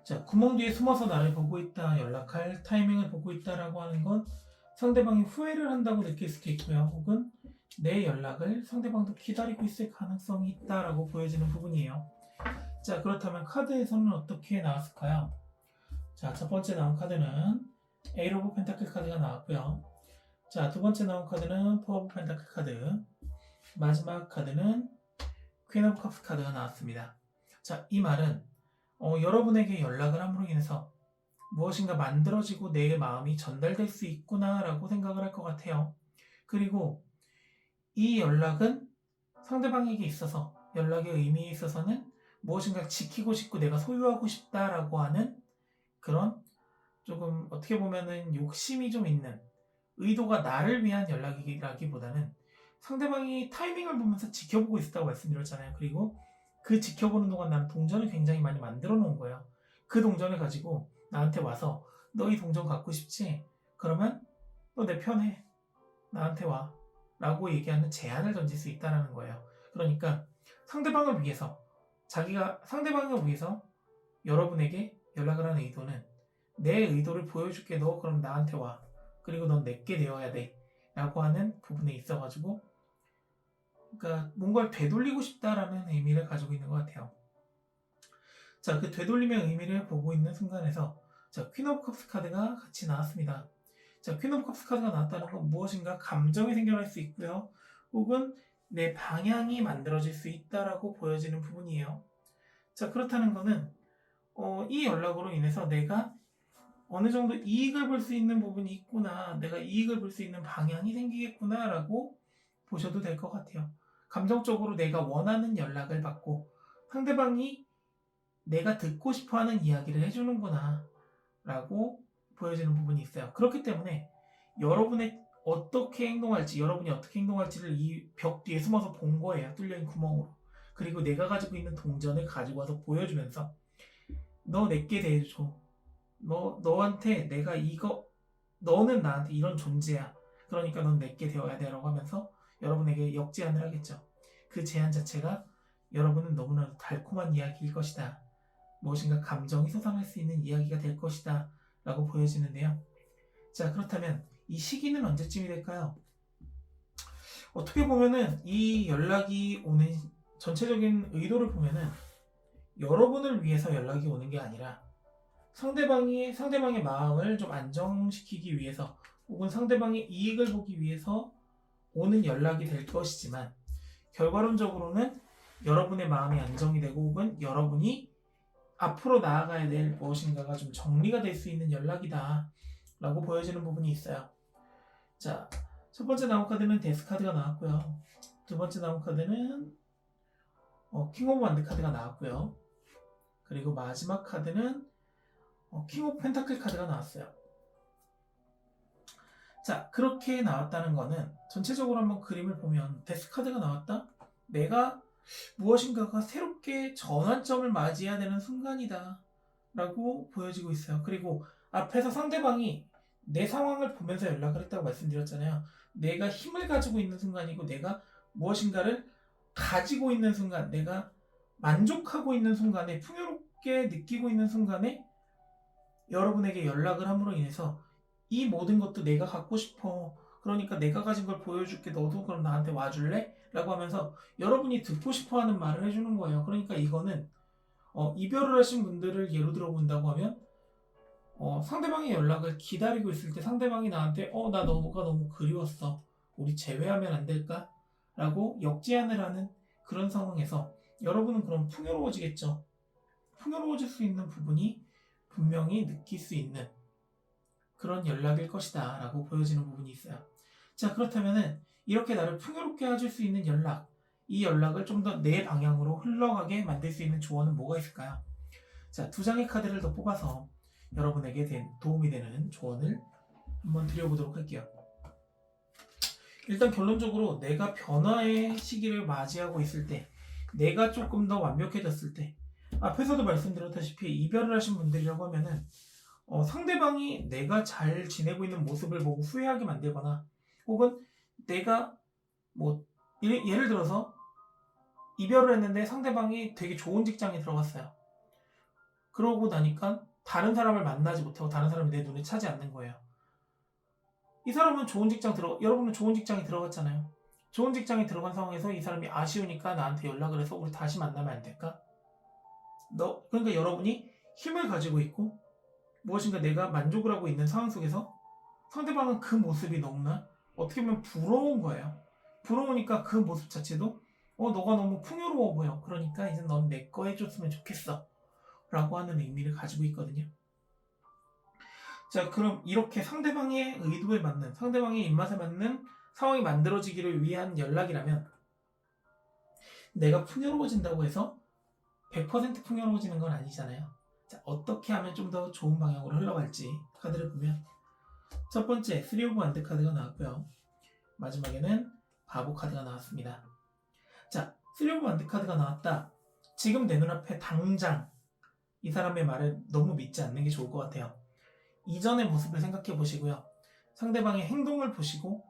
자, 구멍 뒤에 숨어서 나를 보고 있다, 연락할 타이밍을 보고 있다라고 하는 건 상대방이 후회를 한다고 느낄 수도 있고요. 혹은 내 연락을 상대방도 기다리고 있을 가능성이 있다라고 보여지는 부분이에요. 자, 그렇다면 카드에서는 어떻게 나왔을까요? 자, 첫 번째 나온 카드는 에이트 오브 펜타클 카드가 나왔고요. 자, 두 번째 나온 카드는 포 오브 펜타클 카드, 마지막 카드는 퀸 오브 컵스 카드가 나왔습니다. 자, 이 말은 여러분에게 연락을 함으로 인해서 무엇인가 만들어지고 내 마음이 전달될 수 있구나 라고 생각을 할 것 같아요. 그리고 이 연락은 상대방에게 있어서, 연락의 의미에 있어서는 무엇인가 지키고 싶고 내가 소유하고 싶다라고 하는 그런 조금 어떻게 보면은 욕심이 좀 있는, 의도가 나를 위한 연락이라기보다는 상대방이 타이밍을 보면서 지켜보고 있었다고 말씀드렸잖아요. 그리고 그 지켜보는 동안 나는 동전을 굉장히 많이 만들어 놓은 거예요. 그 동전을 가지고 나한테 와서 너 이 동전 갖고 싶지? 그러면 너 내 편해. 나한테 와. 라고 얘기하는 제안을 던질 수 있다는 거예요. 그러니까 상대방을 위해서, 상대방을 위해서 여러분에게 연락을 하는 의도는 내 의도를 보여줄게. 너 그럼 나한테 와. 그리고 넌 내게 되어야 돼. 라고 하는 부분에 있어가지고 그러니까 뭔가를 되돌리고 싶다라는 의미를 가지고 있는 것 같아요. 자, 그 되돌림의 의미를 보고 있는 순간에서 자, 퀸 오브 컵스 카드가 같이 나왔습니다. 자, 퀸 오브 컵스 카드가 나왔다는 건 무엇인가 감정이 생겨날 수 있고요. 혹은 내 방향이 만들어질 수 있다라고 보여지는 부분이에요. 자, 그렇다는 거는 이 연락으로 인해서 내가 어느 정도 이익을 볼 수 있는 부분이 있구나, 내가 이익을 볼 수 있는 방향이 생기겠구나 라고 보셔도 될 것 같아요. 감정적으로 내가 원하는 연락을 받고 상대방이 내가 듣고 싶어하는 이야기를 해주는구나 라고 보여지는 부분이 있어요. 그렇기 때문에 여러분이 어떻게 행동할지를 이 벽 뒤에 숨어서 본 거예요. 뚫려있는 구멍으로. 그리고 내가 가지고 있는 동전을 가지고 와서 보여주면서 너 내게 대해줘. 너한테 내가 너는 나한테 이런 존재야. 그러니까 넌 내게 되어야 돼 라고 하면서 여러분에게 역제안을 하겠죠. 그 제안 자체가 여러분은 너무나도 달콤한 이야기일 것이다. 무엇인가 감정이 솟아날 수 있는 이야기가 될 것이다 라고 보여지는데요. 자, 그렇다면 이 시기는 언제쯤이 될까요? 어떻게 보면은 이 연락이 오는 전체적인 의도를 보면은 여러분을 위해서 연락이 오는 게 아니라 상대방의 마음을 좀 안정시키기 위해서 혹은 상대방의 이익을 보기 위해서 오는 연락이 될 것이지만 결과론적으로는 여러분의 마음이 안정이 되고 혹은 여러분이 앞으로 나아가야 될 무엇인가가 좀 정리가 될 수 있는 연락이다 라고 보여지는 부분이 있어요. 자, 첫 번째 나온 카드는 데스 카드가 나왔고요. 두 번째 나온 카드는 킹 오브 완드 카드가 나왔고요. 그리고 마지막 카드는 킹 오브 펜타클 카드가 나왔어요. 자, 그렇게 나왔다는 거는 전체적으로 한번 그림을 보면 데스 카드가 나왔다? 내가 무엇인가가 새롭게 전환점을 맞이해야 되는 순간이다 라고 보여지고 있어요. 그리고 앞에서 상대방이 내 상황을 보면서 연락을 했다고 말씀드렸잖아요. 내가 힘을 가지고 있는 순간이고 내가 무엇인가를 가지고 있는 순간, 내가 만족하고 있는 순간에, 풍요롭게 느끼고 있는 순간에 여러분에게 연락을 함으로 인해서 이 모든 것도 내가 갖고 싶어. 그러니까 내가 가진 걸 보여줄게. 너도 그럼 나한테 와줄래? 라고 하면서 여러분이 듣고 싶어 하는 말을 해주는 거예요. 그러니까 이거는 이별을 하신 분들을 예로 들어본다고 하면 상대방의 연락을 기다리고 있을 때 상대방이 나한테 나 너가 너무 그리웠어. 우리 재회하면 안 될까? 라고 역제안을 하는 그런 상황에서 여러분은 그럼 풍요로워지겠죠. 풍요로워질 수 있는 부분이 분명히 느낄 수 있는 그런 연락일 것이다 라고 보여지는 부분이 있어요. 자, 그렇다면은 이렇게 나를 풍요롭게 해줄 수 있는 연락, 이 연락을 좀 더 내 방향으로 흘러가게 만들 수 있는 조언은 뭐가 있을까요? 자, 두 장의 카드를 더 뽑아서 여러분에게 도움이 되는 조언을 한번 드려보도록 할게요. 일단 결론적으로 내가 변화의 시기를 맞이하고 있을 때, 내가 조금 더 완벽해졌을 때, 앞에서도 말씀드렸다시피 이별을 하신 분들이라고 하면은 상대방이 내가 잘 지내고 있는 모습을 보고 후회하게 만들거나 혹은 내가 뭐 예를 들어서 이별을 했는데 상대방이 되게 좋은 직장에 들어갔어요. 그러고 나니까 다른 사람을 만나지 못하고 다른 사람이 내 눈에 차지 않는 거예요. 이 사람은 여러분은 좋은 직장에 들어갔잖아요. 좋은 직장에 들어간 상황에서 이 사람이 아쉬우니까 나한테 연락을 해서 우리 다시 만나면 안 될까? 그러니까 여러분이 힘을 가지고 있고 무엇인가 내가 만족을 하고 있는 상황 속에서 상대방은 그 모습이 너무나 어떻게 보면 부러운 거예요. 부러우니까 그 모습 자체도 너가 너무 풍요로워 보여. 그러니까 이제 넌 내 거 해줬으면 좋겠어. 라고 하는 의미를 가지고 있거든요. 자, 그럼 이렇게 상대방의 의도에 맞는, 상대방의 입맛에 맞는 상황이 만들어지기를 위한 연락이라면 내가 풍요로워진다고 해서 100% 풍요로워지는 건 아니잖아요. 자, 어떻게 하면 좀 더 좋은 방향으로 흘러갈지 카드를 보면 첫 번째 3 오브 완드 카드가 나왔고요. 마지막에는 바보 카드가 나왔습니다. 자, 3 오브 완드 카드가 나왔다. 지금 내 눈앞에 당장 이 사람의 말을 너무 믿지 않는 게 좋을 것 같아요. 이전의 모습을 생각해 보시고요. 상대방의 행동을 보시고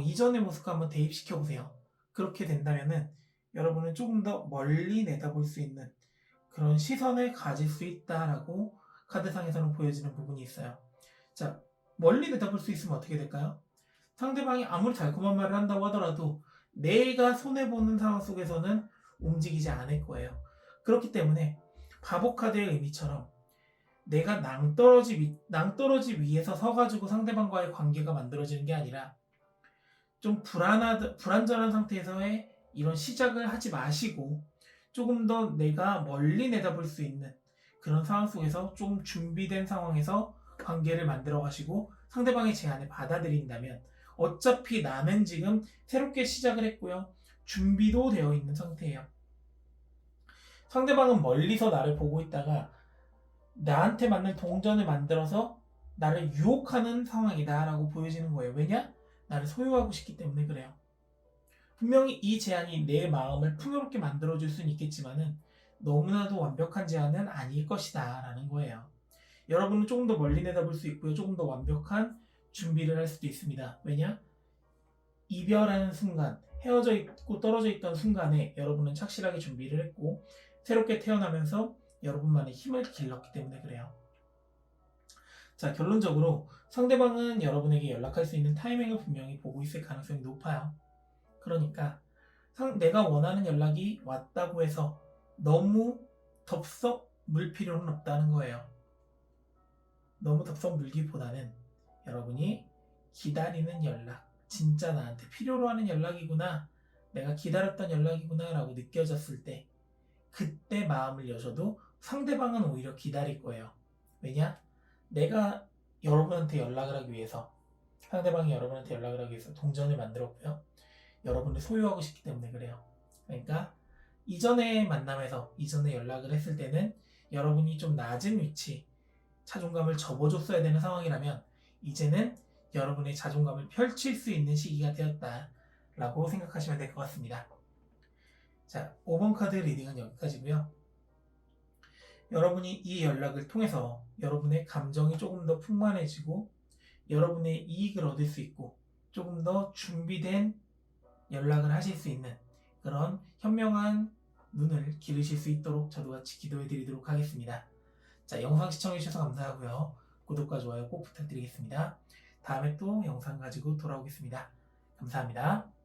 이전의 모습과 한번 대입시켜 보세요. 그렇게 된다면은 여러분은 조금 더 멀리 내다볼 수 있는 그런 시선을 가질 수 있다라고 카드상에서는 보여지는 부분이 있어요. 자, 멀리 내다볼 수 있으면 어떻게 될까요? 상대방이 아무리 달콤한 말을 한다고 하더라도 내가 손해보는 상황 속에서는 움직이지 않을 거예요. 그렇기 때문에 바보 카드의 의미처럼 내가 낭떠러지 위에서 서가지고 상대방과의 관계가 만들어지는 게 아니라 좀 불안전한 상태에서의 이런 시작을 하지 마시고 조금 더 내가 멀리 내다볼 수 있는 그런 상황 속에서 좀 준비된 상황에서 관계를 만들어 가시고 상대방의 제안을 받아들인다면 어차피 나는 지금 새롭게 시작을 했고요. 준비도 되어 있는 상태예요. 상대방은 멀리서 나를 보고 있다가 나한테 맞는 동전을 만들어서 나를 유혹하는 상황이다 라고 보여지는 거예요. 왜냐? 나를 소유하고 싶기 때문에 그래요. 분명히 이 제안이 내 마음을 풍요롭게 만들어줄 수는 있겠지만은 너무나도 완벽한 제안은 아닐 것이다 라는 거예요. 여러분은 조금 더 멀리 내다볼 수 있고요. 조금 더 완벽한 준비를 할 수도 있습니다. 왜냐? 이별하는 순간, 헤어져 있고 떨어져 있던 순간에 여러분은 착실하게 준비를 했고 새롭게 태어나면서 여러분만의 힘을 길렀기 때문에 그래요. 자, 결론적으로 상대방은 여러분에게 연락할 수 있는 타이밍을 분명히 보고 있을 가능성이 높아요. 그러니까 내가 원하는 연락이 왔다고 해서 너무 덥석 물 필요는 없다는 거예요. 너무 덥석 물기보다는 여러분이 기다리는 연락, 진짜 나한테 필요로 하는 연락이구나, 내가 기다렸던 연락이구나 라고 느껴졌을 때 그때 마음을 여셔도 상대방은 오히려 기다릴 거예요. 왜냐? 내가 여러분한테 연락을 하기 위해서, 상대방이 여러분한테 연락을 하기 위해서 동전을 만들었고요. 여러분을 소유하고 싶기 때문에 그래요. 그러니까 이전의 만남에서, 이전에 연락을 했을 때는 여러분이 좀 낮은 위치, 자존감을 접어줬어야 되는 상황이라면 이제는 여러분의 자존감을 펼칠 수 있는 시기가 되었다라고 생각하시면 될 것 같습니다. 자, 5번 카드 리딩은 여기까지고요. 여러분이 이 연락을 통해서 여러분의 감정이 조금 더 풍만해지고 여러분의 이익을 얻을 수 있고 조금 더 준비된 연락을 하실 수 있는 그런 현명한 눈을 기르실 수 있도록 저도 같이 기도해 드리도록 하겠습니다. 자, 영상 시청해 주셔서 감사하고요. 구독과 좋아요 꼭 부탁드리겠습니다. 다음에 또 영상 가지고 돌아오겠습니다. 감사합니다.